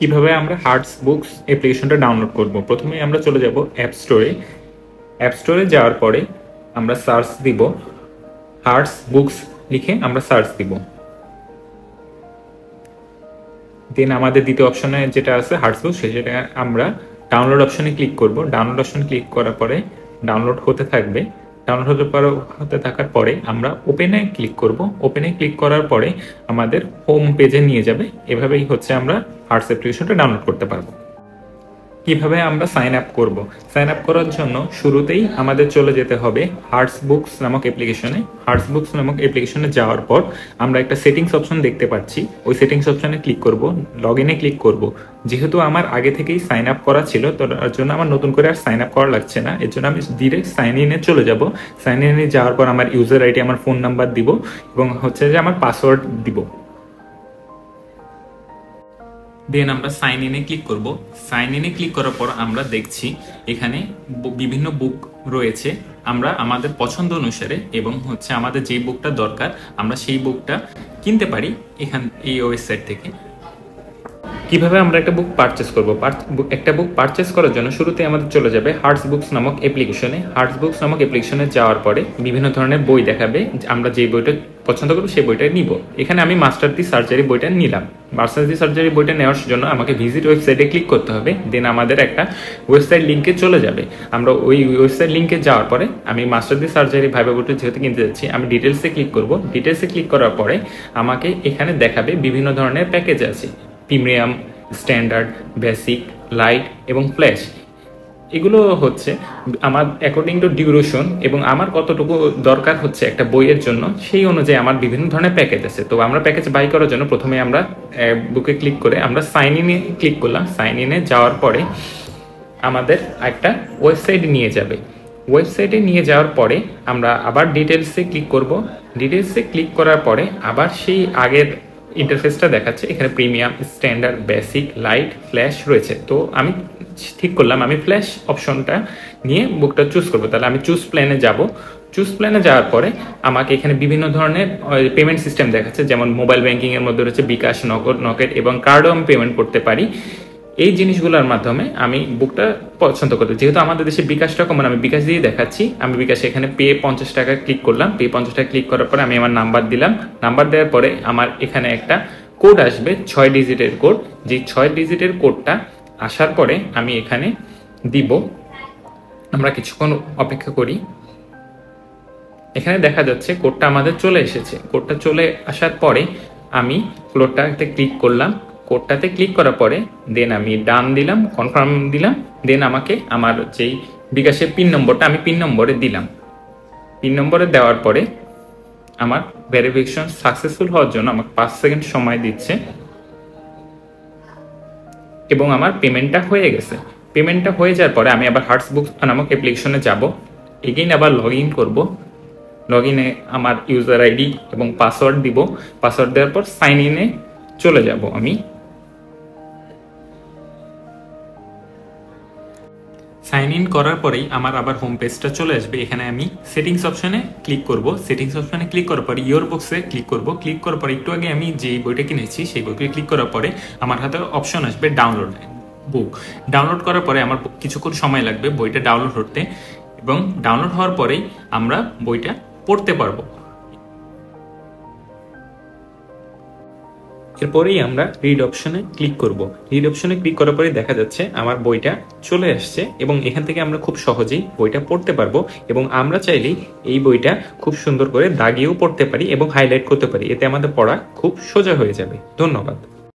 কিভাবে আমরা hertz books অ্যাপ্লিকেশনটা ডাউনলোড করব। প্রথমে আমরা চলে যাব অ্যাপ স্টোরে। অ্যাপ স্টোরে যাওয়ার পরে আমরা সার্চ দিব হার্টস বুকস লিখে আমরা সার্চ দিব। দেন আমাদের দ্বিতীয় অপশনে যেটা আছে হার্টস বুকস, সেটা আমরা ডাউনলোড অপশনে ক্লিক করব। ডাউনলোড অপশনে ক্লিক করার পরে ডাউনলোড হতে থাকবে। ডাউনলোড হতে থাকার পরে আমরা ওপেনে ক্লিক করব। ওপেনে ক্লিক করার পরে আমাদের হোম পেজে নিয়ে যাবে। এভাবেই হচ্ছে আমরা হার্টস অ্যাপ্লিকেশনটা ডাউনলোড করতে পারবো। কিভাবে আমরা সাইন আপ করব। সাইন আপ করার জন্য শুরুতেই আমাদের চলে যেতে হবে হার্টস বুকস নামক অ্যাপ্লিকেশনে। হার্টস বুকস নামক অ্যাপ্লিকেশনে যাওয়ার পর আমরা একটা সেটিংস অপশন দেখতে পাচ্ছি। ওই সেটিংস অপশনে ক্লিক করব, লগ ইনে ক্লিক করব। যেহেতু আমার আগে থেকেই সাইন আপ করা ছিল, তো তার জন্য আমার নতুন করে আর সাইন আপ করা লাগছে না। এর জন্য আমি ডিরেক্ট সাইন ইনে চলে যাব। সাইন ইনে যাওয়ার পর আমার ইউজার আইডি, আমার ফোন নাম্বার দিব এবং হচ্ছে যে আমার পাসওয়ার্ড দিব। দেন আমরা সাইন ইনে ক্লিক করব। সাইন ইনে ক্লিক করার পর আমরা দেখছি এখানে বিভিন্ন বুক রয়েছে। আমরা আমাদের পছন্দ অনুসারে এবং হচ্ছে আমাদের যে বুকটা দরকার আমরা সেই বুকটা কিনতে পারি এই ওয়েবসাইট থেকে। কিভাবে আমরা একটা বুক পারচেস করব। একটা বুক পারচেস করার জন্য শুরুতে আমাদের চলে যাবে হার্টস বুকস নামক অ্যাপ্লিকেশনে। হার্টস বুকস নামক অ্যাপ্লিকেশনে যাওয়ার পরে বিভিন্ন ধরনের বই দেখাবে। আমরা যে বইটা পছন্দ করবো সেই বইটা নিব। এখানে আমি মাস্টার দি সার্জারি বইটা নিলাম। মাস্টার দি সার্জারি বইটা নেওয়ার জন্য আমাকে ভিজিট ওয়েবসাইটে ক্লিক করতে হবে। দেন আমাদের একটা ওয়েবসাইট লিঙ্কে চলে যাবে। আমরা ওই ওয়েবসাইট লিঙ্কে যাওয়ার পরে আমি মাস্টার দি সার্জারি ভাইবা বইটা যেহেতু কিনতে যাচ্ছি, আমি ডিটেলসে ক্লিক করব। ডিটেলসে ক্লিক করার পরে আমাকে এখানে দেখাবে বিভিন্ন ধরনের প্যাকেজ আছে, প্রিমিয়াম, স্ট্যান্ডার্ড, বেসিক, লাইট এবং ফ্ল্যাশ। এগুলো হচ্ছে আমার অ্যাকর্ডিং টু ডিউরেশন এবং আমার কতটুকু দরকার হচ্ছে একটা বইয়ের জন্য, সেই অনুযায়ী আমার বিভিন্ন ধরনের প্যাকেজ আছে। তো আমরা প্যাকেজ বাই করার জন্য প্রথমে আমরা বুকে ক্লিক করে আমরা সাইন ইনে ক্লিক করলাম। সাইন ইনে যাওয়ার পরে আমাদের একটা ওয়েবসাইটে নিয়ে যাবে। ওয়েবসাইটে নিয়ে যাওয়ার পরে আমরা আবার ডিটেলসে ক্লিক করব। ডিটেলসে ক্লিক করার পরে আবার সেই আগের ইন্টারফেসটা দেখাচ্ছে। এখানে premium, standard, basic, light, flash রয়েছে। তো আমি ঠিক করলাম আমি ফ্ল্যাশ অপশনটা নিয়ে বুকটা চুজ করবো। তাহলে আমি চুজ প্ল্যানে যাব। চুজ প্ল্যানে যাওয়ার পরে আমাকে এখানে বিভিন্ন ধরনের পেমেন্ট সিস্টেম দেখাচ্ছে, যেমন মোবাইল ব্যাংকিং এর মধ্যে রয়েছে বিকাশ, নগদ, নকেট এবং কার্ডও আমি পেমেন্ট করতে পারি। এই জিনিসগুলোর মাধ্যমে আমি বুকটা পছন্দ করতে, যেহেতু আমাদের দেশে বিকাশটা কমন, আমি বিকাশ দিয়ে দেখাচ্ছি। আমি বিকাশে এখানে পে 50 টাকা ক্লিক করলাম। পে 50 টাকা ক্লিক করার পরে আমি আমার নাম্বার দিলাম। নাম্বার দেওয়ার পরে আমার এখানে একটা কোড আসবে, 6 ডিজিটের কোড। যে 6 ডিজিটের কোডটা আসার পরে আমি এখানে দিব। আমরা কিছুক্ষণ অপেক্ষা করি। এখানে দেখা যাচ্ছে কোডটা আমাদের চলে এসেছে। কোডটা চলে আসার পরে আমি ফ্লোরটাতে ক্লিক করলাম। কোডটাতে ক্লিক করার পরে দেন আমি ডান দিলাম, কনফার্ম দিলাম। দেন আমাকে আমার যেই বিকাশের পিন নম্বরটা আমি পিন নম্বরে দিলাম। পিন নম্বরে দেওয়ার পরে আমার ভেরিফিকেশন সাকসেসফুল হওয়ার জন্য আমাকে 5 সেকেন্ড সময় দিচ্ছে এবং আমার পেমেন্টটা হয়ে গেছে। পেমেন্টটা হয়ে যাওয়ার পরে আমি আবার হার্টস বুকস নামক অ্যাপ্লিকেশনে যাব। এগেইন আবার লগ ইন করবো। লগ ইনে আমার ইউজার আইডি এবং পাসওয়ার্ড দিব। পাসওয়ার্ড দেওয়ার পর সাইন ইনে চলে যাব। আমি সাইন ইন করার পরেই আমার আবার হোম পেজটা চলে আসবে। এখানে আমি সেটিংস অপশনে ক্লিক করব। সেটিংস অপশনে ক্লিক করার পরে ইয়োর বুকসে ক্লিক করব। ক্লিক করার পরে একটু আগে আমি যেই বইটা কিনেছি সেই বইকে ক্লিক করার পরে আমার হাতে অপশন আসবে ডাউনলোড বুক। ডাউনলোড করার পরে আমার কিছুক্ষণ সময় লাগবে বইটা ডাউনলোড হতে, এবং ডাউনলোড হওয়ার পরেই আমরা বইটা পড়তে পারবো। এরপরেই আমরা রিড অপশনে ক্লিক করব। রিড অপশনে ক্লিক করার পরে দেখা যাচ্ছে আমার বইটা চলে আসছে এবং এখান থেকে আমরা খুব সহজেই বইটা পড়তে পারবো। এবং আমরা চাইলেই এই বইটা খুব সুন্দর করে দাগিয়েও পড়তে পারি এবং হাইলাইট করতে পারি। এতে আমাদের পড়া খুব সোজা হয়ে যাবে। ধন্যবাদ।